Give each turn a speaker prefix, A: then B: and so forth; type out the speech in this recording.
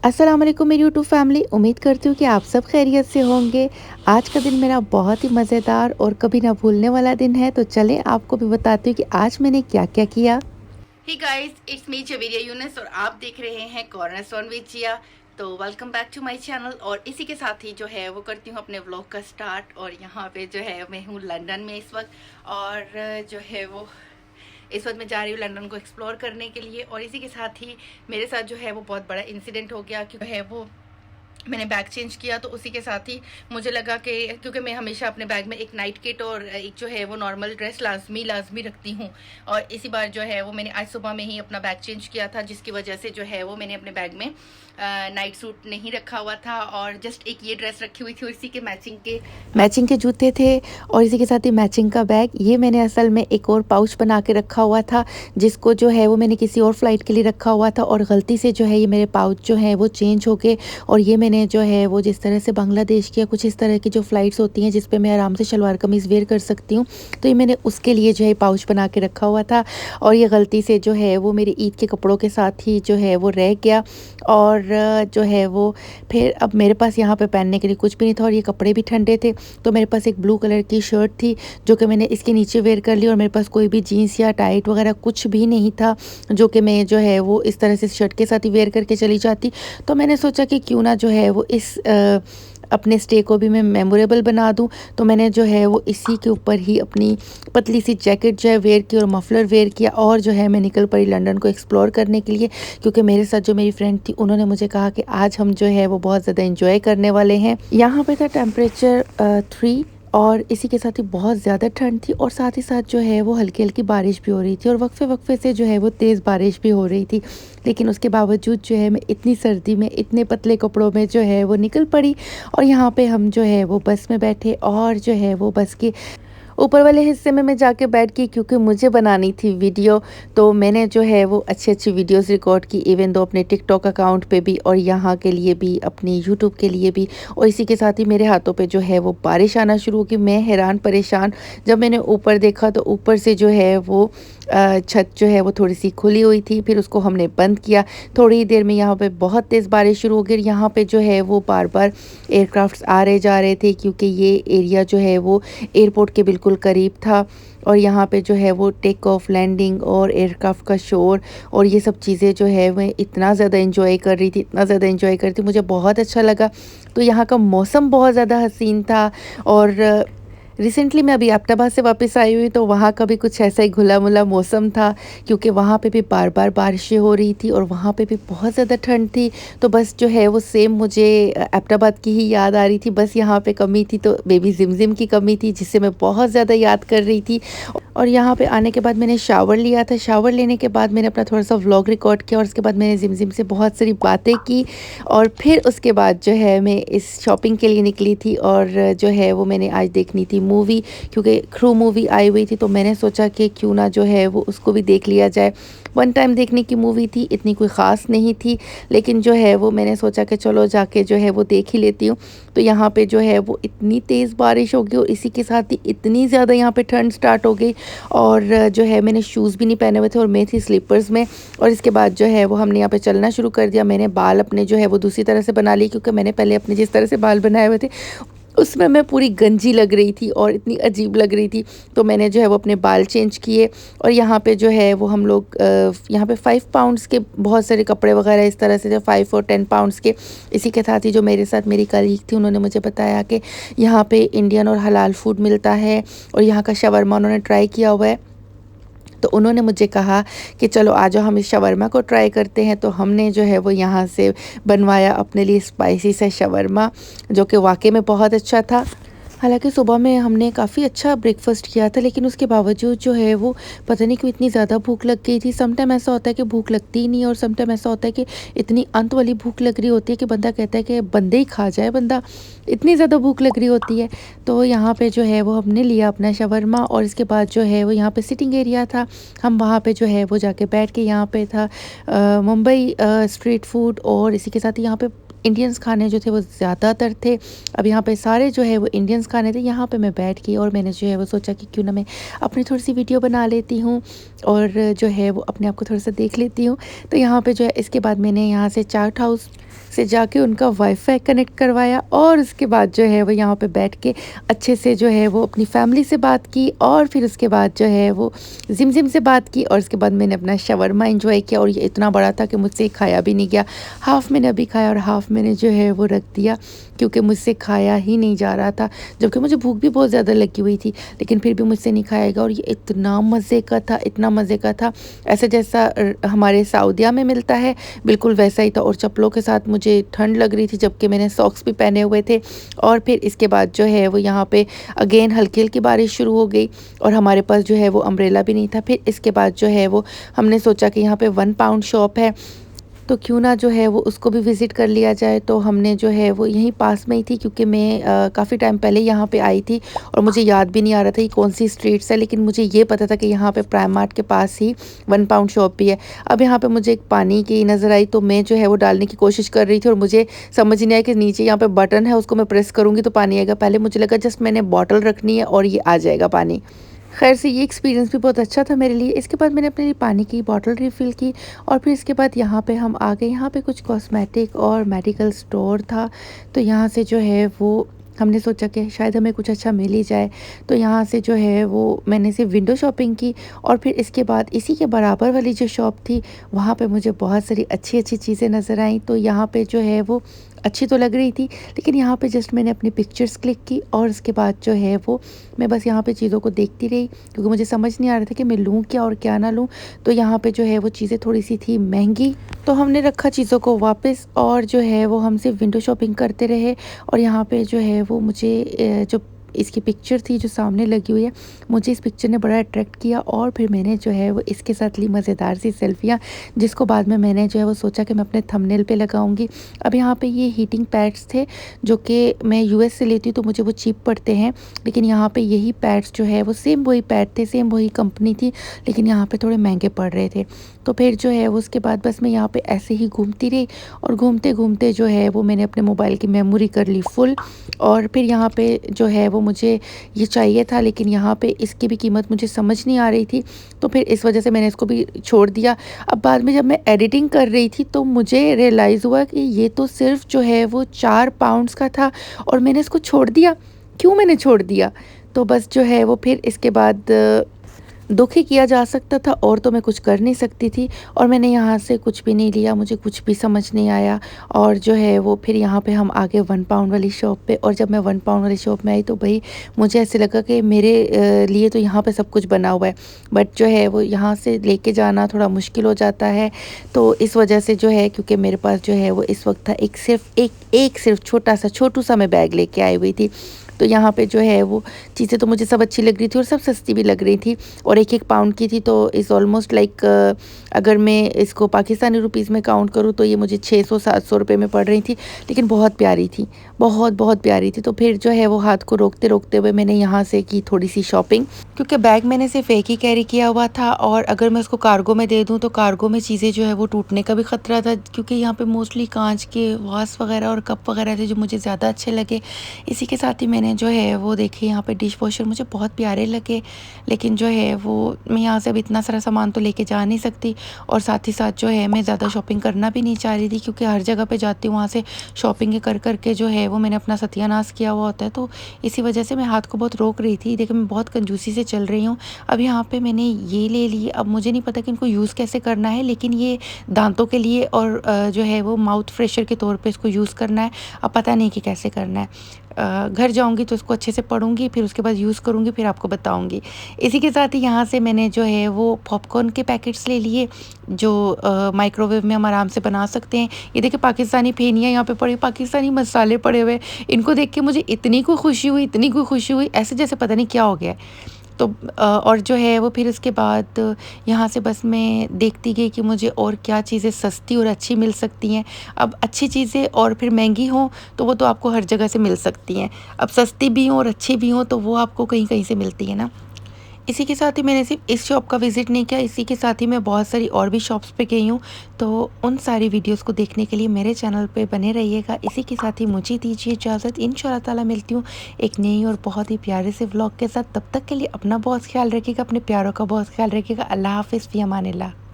A: अस्सलाम वालेकुम मेरी यूट्यूब फैमिली। उम्मीद करती हूँ कि आप सब खैरियत से होंगे। आज का दिन मेरा बहुत ही मज़ेदार और कभी ना भूलने वाला दिन है, तो चलें आपको भी बताती हूँ कि आज मैंने क्या-क्या किया।
B: Hey guys, it's me Javeria Yunus और आप देख रहे हैं कॉर्नर स्टोन विद जिया। तो welcome back to my channel. और इसी के साथ ही जो है वो करती हूँ अपने व्लॉग का स्टार्ट। और यहाँ पे जो है मैं हूँ लंदन में इस वक्त। और जो है वो इस वक्त मैं जा रही हूँ लंदन को एक्सप्लोर करने के लिए। और इसी के साथ ही मेरे साथ जो है वो बहुत बड़ा इंसिडेंट हो गया, क्योंकि है वो मैंने बैग चेंज किया। तो उसी के साथ ही मुझे लगा कि क्योंकि मैं हमेशा अपने बैग में एक नाइट किट और एक जो है वो नॉर्मल ड्रेस लाजमी रखती हूँ। और इसी बार जो है वो मैंने आज सुबह में ही अपना बैग चेंज किया था, जिसकी वजह से जो है वो मैंने अपने बैग में नाइट सूट नहीं रखा हुआ था और जस्ट एक ये ड्रेस रखी हुई थी और इसी के मैचिंग के
A: जूते थे और इसी के साथ ही मैचिंग का बैग। ये मैंने असल में एक और पाउच बना के रखा हुआ था, जिसको जो है वो मैंने किसी और फ्लाइट के लिए रखा हुआ था और गलती से जो है ये मेरे पाउच जो है वो चेंज हो गए। और ये मैंने जो है वो जिस तरह से बांग्लादेश की या कुछ इस तरह की जो फ़्लाइट्स होती हैं जिस पे मैं आराम से शलवार कमीज़ वेयर कर सकती हूँ, तो ये मैंने उसके लिए जो है पाउच बना के रखा हुआ था। और ये गलती से जो है वो मेरे ईद के कपड़ों के साथ ही जो है वो रह गया। और जो है वो फिर अब मेरे पास यहाँ पे पहनने के लिए कुछ भी नहीं था और ये कपड़े भी ठंडे थे। तो मेरे पास एक ब्लू कलर की शर्ट थी जो कि मैंने इसके नीचे वेयर कर ली, और मेरे पास कोई भी जीन्स या टाइट वगैरह कुछ भी नहीं था जो कि मैं जो है वो इस तरह से शर्ट के साथ ही वेयर करके चली जाती। तो मैंने सोचा कि क्यों ना जो है वो इस अपने स्टे को भी मैं मेमोरेबल बना दूं। तो मैंने जो है वो इसी के ऊपर ही अपनी पतली सी जैकेट जो है वेयर की और मफलर वेयर किया और जो है मैं निकल पड़ी लंदन को एक्सप्लोर करने के लिए, क्योंकि मेरे साथ जो मेरी फ्रेंड थी उन्होंने मुझे कहा कि आज हम जो है वो बहुत ज़्यादा इंजॉय करने वाले हैं। यहाँ पे था टेम्परेचर 3, और इसी के साथ ही बहुत ज़्यादा ठंड थी और साथ ही साथ जो है वो हल्की-हल्की बारिश भी हो रही थी और वक्फे-वक्फे से जो है वो तेज़ बारिश भी हो रही थी। लेकिन उसके बावजूद जो है मैं इतनी सर्दी में इतने पतले कपड़ों में जो है वो निकल पड़ी। और यहाँ पे हम जो है वो बस में बैठे और जो है वो बस के ऊपर वाले हिस्से में मैं जाके बैठ गई, क्योंकि मुझे बनानी थी वीडियो। तो मैंने जो है वो अच्छी-अच्छी वीडियोस रिकॉर्ड की, इवन दो अपने टिकटॉक अकाउंट पे भी और यहाँ के लिए भी, अपनी यूट्यूब के लिए भी। और इसी के साथ ही मेरे हाथों पे जो है वो बारिश आना शुरू हो गई। मैं हैरान परेशान, जब मैंने ऊपर देखा तो ऊपर से जो है वो छत जो है वो थोड़ी-सी खुली हुई थी, फिर उसको हमने बंद किया। थोड़ी ही देर में यहाँ पे बहुत तेज़ बारिश शुरू हो गई। यहाँ पे जो है वो बार-बार एयरक्राफ्ट्स आ रहे जा रहे थे, क्योंकि ये एरिया जो है वो एयरपोर्ट के बिल्कुल करीब था। और यहाँ पे जो है वो टेक ऑफ, लैंडिंग और एयरक्राफ्ट का शोर और ये सब चीज़ें जो है मैं इतना ज़्यादा एंजॉय कर रही थी, इतना ज़्यादा एंजॉय कर रही थी, मुझे बहुत अच्छा लगा। तो यहाँ का मौसम बहुत ज़्यादा हसीन था। और रिसेंटली मैं अभी अब्टाबाद से वापस आई हुई, तो वहाँ का भी कुछ ऐसा ही घुला-मुला मौसम था, क्योंकि वहाँ पे भी बार-बार बारिशें हो रही थी और वहाँ पे भी बहुत ज़्यादा ठंड थी। तो बस जो है वो सेम मुझे अब्टाबाद की ही याद आ रही थी। बस यहाँ पे कमी थी तो बेबी ज़िमज़िम की कमी थी, जिसे मैं बहुत ज़्यादा याद कर रही थी। और यहाँ पे आने के बाद मैंने शावर लिया था। शावर लेने के बाद मैंने अपना थोड़ा-सा व्लॉग रिकॉर्ड किया और उसके बाद मैंने ज़िमज़िम से बहुत सारी बातें की। और फिर उसके बाद जो है मैं इस शॉपिंग के लिए निकली थी और जो है वो मैंने आज देखनी थी मूवी, क्योंकि क्रू मूवी आई हुई थी। तो मैंने सोचा कि क्यों ना जो है वो उसको भी देख लिया जाए। वन टाइम देखने की मूवी थी, इतनी कोई ख़ास नहीं थी, लेकिन जो है वो मैंने सोचा कि चलो जाके जो है वो देख ही लेती हूँ। तो यहाँ पे जो है वो इतनी तेज़ बारिश हो गई और इसी के साथ ही इतनी ज़्यादा यहाँ पे ठंड स्टार्ट हो गई। और जो है मैंने शूज़ भी नहीं पहने हुए थे और मैं थी स्लीपर्स में। और इसके बाद जो है वो हमने यहाँ पे चलना शुरू कर दिया। मैंने बाल अपने जो है वो दूसरी तरह से बना लिए, क्योंकि मैंने पहले अपने जिस तरह से बाल बनाए हुए थे उसमें मैं पूरी गंजी लग रही थी और इतनी अजीब लग रही थी। तो मैंने जो है वो अपने बाल चेंज किए। और यहाँ पे जो है वो हम लोग यहाँ पे 5 पाउंड्स के बहुत सारे कपड़े वगैरह इस तरह से थे, 5 और 10 पाउंड्स के। इसी के साथ ही जो मेरे साथ मेरी कलीग थी उन्होंने मुझे बताया कि यहाँ पे इंडियन और हलाल फूड मिलता है और यहाँ का शवरमा उन्होंने ट्राई किया हुआ है। तो उन्होंने मुझे कहा कि चलो आ जाओ हम इस शवरमा को ट्राई करते हैं। तो हमने जो है वो यहाँ से बनवाया अपने लिए स्पाइसी सा शवरमा, जो कि वाक़ई में बहुत अच्छा था। हालाँकि सुबह में हमने काफ़ी अच्छा ब्रेकफ़ास्ट किया था, लेकिन उसके बावजूद जो है वो पता नहीं क्यों इतनी ज़्यादा भूख लग गई थी। सम टाइम ऐसा होता है कि भूख लगती ही नहीं है और सम टाइम ऐसा होता है कि इतनी अंत वाली भूख लग रही होती है कि बंदा कहता है कि बंदे ही खा जाए बंदा, इतनी ज़्यादा भूख लग रही होती है। तो यहाँ पे जो है वो हमने लिया अपना शवरमा और इसके बाद जो है वो यहाँ पे सिटिंग एरिया था। हम वहाँ पे जो है वो जाके बैठ के, यहाँ पे था मुंबई स्ट्रीट फूड और इसी के साथ यहाँ पे इंडियंस खाने जो थे वो ज़्यादातर थे। अब यहाँ पे सारे जो है वो इंडियंस खाने थे। यहाँ पे मैं बैठ गई और मैंने जो है वो सोचा कि क्यों ना मैं अपनी थोड़ी-सी वीडियो बना लेती हूँ और जो है वो अपने आप को थोड़ा-सा देख लेती हूँ। तो यहाँ पे जो है इसके बाद मैंने यहाँ से चाट हाउस से जाके उनका वाईफ़ाई कनेक्ट करवाया और उसके बाद जो है वो यहाँ पे बैठ के अच्छे से जो है वो अपनी फैमिली से बात की और फिर उसके बाद जो है वो ज़िमज़िम से बात की और उसके बाद मैंने अपना शवरमा एंजॉय किया और ये इतना बड़ा था कि मुझसे खाया भी नहीं गया। हाफ़ मैंने अभी खाया और हाफ़ मैंने जो है वो रख दिया क्योंकि मुझसे खाया ही नहीं जा रहा था, जबकि मुझे भूख भी बहुत ज़्यादा लगी हुई थी, लेकिन फिर भी मुझसे नहीं खाया गया और ये इतना मज़े का था, इतना मज़े का था, ऐसे जैसा हमारे सऊदीया में मिलता है बिल्कुल वैसा ही था। और चप्पलों के साथ मुझे ठंड लग रही थी जबकि मैंने सॉक्स भी पहने हुए थे। और फिर इसके बाद जो है वो यहाँ पे अगेन हल्की-हल्की बारिश शुरू हो गई और हमारे पास जो है वो अम्ब्रेला भी नहीं था। फिर इसके बाद जो है वो हमने सोचा कि यहाँ पे 1 पाउंड शॉप है, तो क्यों ना जो है वो उसको भी विज़िट कर लिया जाए। तो हमने जो है वो यहीं पास में ही थी क्योंकि मैं काफ़ी टाइम पहले यहाँ पे आई थी और मुझे याद भी नहीं आ रहा था कि कौन सी स्ट्रीट्स है, लेकिन मुझे ये पता था कि यहाँ पे प्राइम मार्ट के पास ही 1 पाउंड शॉप भी है। अब यहाँ पे मुझे एक पानी की नज़र आई तो मैं जो है वो डालने की कोशिश कर रही थी और मुझे समझ नहीं आया कि नीचे यहाँ पे बटन है, उसको मैं प्रेस करूँगी तो पानी आएगा। पहले मुझे लगा जस्ट मैंने बॉटल रखनी है और ये आ जाएगा पानी। ख़ैर से ये एक्सपीरियंस भी बहुत अच्छा था मेरे लिए। इसके बाद मैंने अपने लिए पानी की बॉटल रिफ़िल की और फिर इसके बाद यहाँ पे हम आ गए। यहाँ पे कुछ कॉस्मेटिक और मेडिकल स्टोर था, तो यहाँ से जो है वो हमने सोचा कि शायद हमें कुछ अच्छा मिल ही जाए। तो यहाँ से जो है वो मैंने सिर्फ विंडो शॉपिंग की और फिर इसके बाद इसी के बराबर वाली जो शॉप थी वहाँ पे मुझे बहुत सारी अच्छी-अच्छी चीज़ें नज़र आईं। तो यहाँ पे जो है वो अच्छी तो लग रही थी, लेकिन यहाँ पे जस्ट मैंने अपनी पिक्चर्स क्लिक की और उसके बाद जो है वो मैं बस यहाँ पे चीज़ों को देखती रही क्योंकि मुझे समझ नहीं आ रहा था कि मैं लूँ क्या और क्या ना लूँ। तो यहाँ पे जो है वो चीज़ें थोड़ी-सी थी महँगी, तो हमने रखा चीज़ों को वापस और जो है वो हम सिर्फ विंडो शॉपिंग करते रहे। और यहाँ पे जो है वो मुझे जो इसकी पिक्चर थी जो सामने लगी हुई है, मुझे इस पिक्चर ने बड़ा अट्रैक्ट किया और फिर मैंने जो है वो इसके साथ ली मज़ेदार सी सेल्फियाँ, जिसको बाद में मैंने जो है वो सोचा कि मैं अपने थंबनेल पे लगाऊंगी। अब यहाँ पे ये हीटिंग पैड्स थे जो कि मैं यूएस से लेती हूँ तो मुझे वो चीप पड़ते हैं, लेकिन यहाँ पे यही पैड्स जो है वो सेम वही पैड थे, सेम वही कंपनी थी, लेकिन यहाँ पे थोड़े महंगे पड़ रहे थे। तो फिर जो है वो उसके बाद बस मैं यहाँ पे ऐसे ही घूमती रही और घूमते घूमते जो है वो मैंने अपने मोबाइल की मेमोरी कर ली फुल। और फिर यहाँ पे जो है वो मुझे ये चाहिए था, लेकिन यहाँ पे इसकी भी कीमत मुझे समझ नहीं आ रही थी, तो फिर इस वजह से मैंने इसको भी छोड़ दिया। अब बाद में जब मैं एडिटिंग कर रही थी तो मुझे रियलाइज़ हुआ कि ये तो सिर्फ जो है वो 4 पाउंड्स का था और मैंने इसको छोड़ दिया। क्यों मैंने छोड़ दिया? तो बस जो है वो फिर इसके बाद दुख ही किया जा सकता था और तो मैं कुछ कर नहीं सकती थी और मैंने यहाँ से कुछ भी नहीं लिया, मुझे कुछ भी समझ नहीं आया। और जो है वो फिर यहाँ पे हम आ गए 1 पाउंड वाली शॉप पे और जब मैं 1 पाउंड वाली शॉप में आई तो भाई मुझे ऐसे लगा कि मेरे लिए तो यहाँ पे सब कुछ बना हुआ है, बट जो है वो यहाँ से लेके जाना थोड़ा मुश्किल हो जाता है। तो इस वजह से जो है, क्योंकि मेरे पास जो है वो इस वक्त था एक सिर्फ छोटू सा मैं बैग लेके आई हुई थी, तो यहाँ पे जो है वो चीज़ें तो मुझे सब अच्छी लग रही थी और सब सस्ती भी लग रही थी और 1-1 पाउंड की थी। तो इज़ ऑलमोस्ट लाइक अगर मैं इसको पाकिस्तानी रुपीज़ में काउंट करूँ तो ये मुझे 600-700 रुपये में पड़ रही थी, लेकिन बहुत प्यारी थी, बहुत प्यारी थी। तो फिर जो है वो हाथ को रोकते रोकते हुए मैंने यहाँ से की थोड़ी सी शॉपिंग, क्योंकि बैग मैंने सिर्फ एक ही कैरी किया हुआ था और अगर मैं उसको कार्गो में दे दूँ तो कार्गो में चीज़ें जो है वो टूटने का भी ख़तरा था, क्योंकि यहाँ पे मोस्टली कांच के वास वगैरह और कप वगैरह थे जो मुझे ज़्यादा अच्छे लगे। इसी के साथ ही मैंने जो है वो देखिए यहाँ पे डिश वॉशर मुझे बहुत प्यारे लगे, लेकिन जो है वो मैं यहाँ से अब इतना सारा सामान तो लेके जा नहीं सकती और साथ ही साथ जो है मैं ज़्यादा शॉपिंग करना भी नहीं चाह रही थी, क्योंकि हर जगह पे जाती हूँ वहाँ से शॉपिंग कर करके जो है वो मैंने अपना सत्यानाश किया हुआ होता है। तो इसी वजह से मैं हाथ को बहुत रोक रही थी। देखिए मैं बहुत कंजूसी से चल रही हूँ। अब यहाँ पे मैंने ये ले लिए, अब मुझे नहीं पता कि इनको यूज़ कैसे करना है, लेकिन ये दांतों के लिए और जो है वो माउथ फ्रेशर के तौर पे इसको यूज़ करना है। अब पता नहीं कि कैसे करना है। घर जाऊंगी तो इसको अच्छे से पढ़ूंगी, फिर उसके बाद यूज़ करूंगी, फिर आपको बताऊंगी। इसी के साथ ही यहाँ से मैंने जो है वो पॉपकॉर्न के पैकेट्स ले लिए जो माइक्रोवेव में हम आराम से बना सकते हैं। ये देखिए पाकिस्तानी फेनियाँ यहाँ पे पड़े, पाकिस्तानी मसाले पड़े हुए, इनको देख के मुझे इतनी कोई खुशी हुई ऐसे जैसे पता नहीं क्या हो गया है। तो और जो है वो फिर उसके बाद यहाँ से बस मैं देखती गई कि मुझे और क्या चीज़ें सस्ती और अच्छी मिल सकती हैं। अब अच्छी चीज़ें और फिर महंगी हों तो वो तो आपको हर जगह से मिल सकती हैं, अब सस्ती भी हों और अच्छी भी हों तो वो आपको कहीं कहीं से मिलती है ना। इसी के साथ ही मैंने सिर्फ इस शॉप का विज़िट नहीं किया, इसी के साथ ही मैं बहुत सारी और भी शॉप्स पे गई हूँ। तो उन सारी वीडियोस को देखने के लिए मेरे चैनल पे बने रहिएगा। इसी के साथ ही मुझे दीजिए इजाज़त। इंशाल्लाह ताला मिलती हूँ एक नई और बहुत ही प्यारे से व्लॉग के साथ। तब तक के लिए अपना बहुत ख्याल रखिएगा, अपने प्यारों का बहुत ख्याल रखिएगा। अल्लाह हाफ़िज़, फ़ी अमानिल्लाह।